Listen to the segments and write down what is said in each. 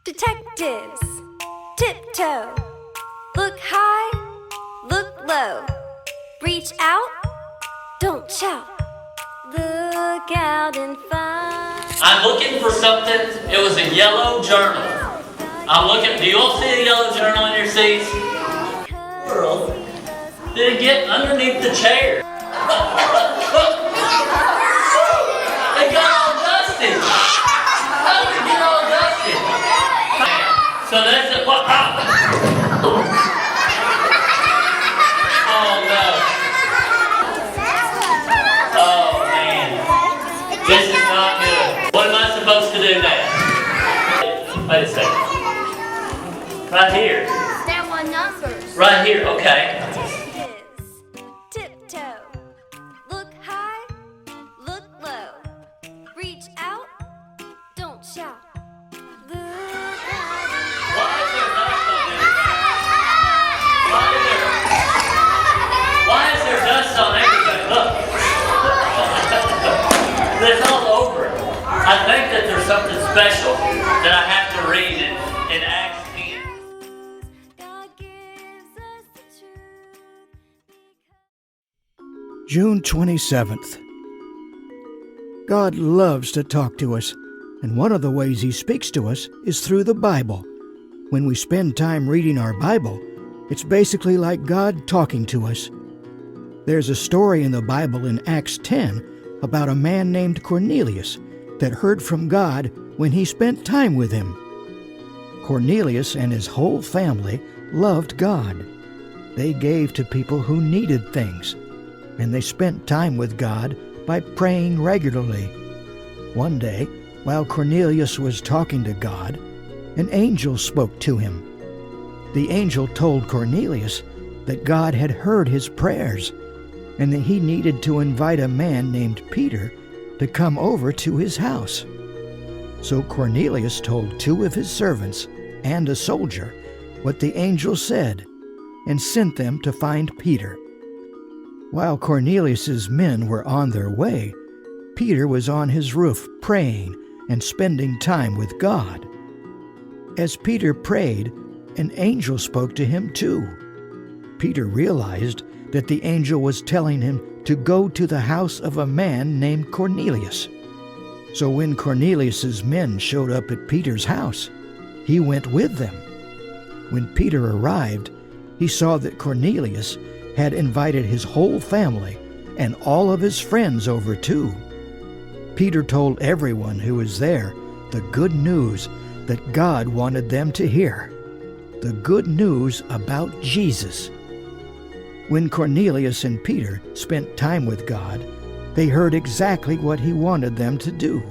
Detectives, tiptoe, look high, look low, reach out, don't shout, look out and find. I'm looking for something. It was a yellow journal. I'm looking. Do you all see a yellow journal in your seats? Girl, did it get underneath the chair? It got all dusty. How did it get all dusty? So that's it. What? Oh no. Oh man. This is not good. What am I supposed to do now? Wait a second. Right here. There were numbers. Right here, okay. Tiptoe, look high, look low, reach out, don't shout, look out. Why is there dust on everything? Why is there dust on everything? Look. It's all over it. I think that there's something special that I have to read in Acts 10. God gives us the truth. June 27th. God loves to talk to us, and one of the ways He speaks to us is through the Bible. When we spend time reading our Bible, it's basically like God talking to us. There's a story in the Bible in Acts 10 about a man named Cornelius that heard from God when he spent time with Him. Cornelius and his whole family loved God. They gave to people who needed things, and they spent time with God by praying regularly. One day, while Cornelius was talking to God, an angel spoke to him. The angel told Cornelius that God had heard his prayers and that he needed to invite a man named Peter to come over to his house. So Cornelius told 2 of his servants and a soldier what the angel said and sent them to find Peter. While Cornelius's men were on their way, Peter was on his roof praying and spending time with God. As Peter prayed, an angel spoke to him too. Peter realized that the angel was telling him to go to the house of a man named Cornelius. So when Cornelius's men showed up at Peter's house, he went with them. When Peter arrived, he saw that Cornelius had invited his whole family and all of his friends over too. Peter told everyone who was there the good news that God wanted them to hear, the good news about Jesus. When Cornelius and Peter spent time with God, they heard exactly what He wanted them to do.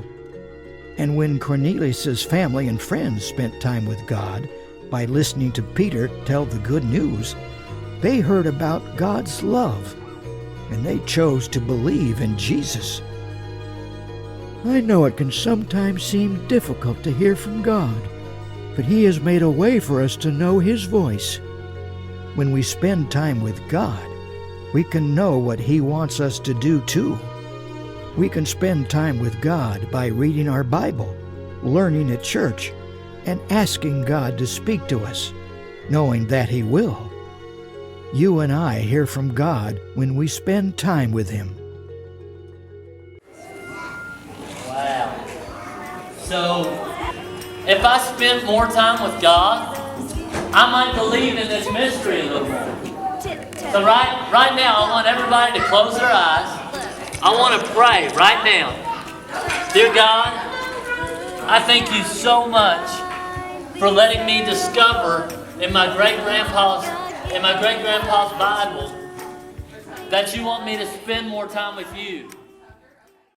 And when Cornelius's family and friends spent time with God by listening to Peter tell the good news, they heard about God's love, and they chose to believe in Jesus. I know it can sometimes seem difficult to hear from God, but He has made a way for us to know His voice. When we spend time with God, we can know what He wants us to do too. We can spend time with God by reading our Bible, learning at church, and asking God to speak to us, knowing that He will. You and I hear from God when we spend time with Him. Wow. So, if I spent more time with God, I might believe in this mystery a little more. So right now, I want everybody to close their eyes. I want to pray right now. Dear God, I thank You so much for letting me discover in my great-grandpa's Bible that You want me to spend more time with You.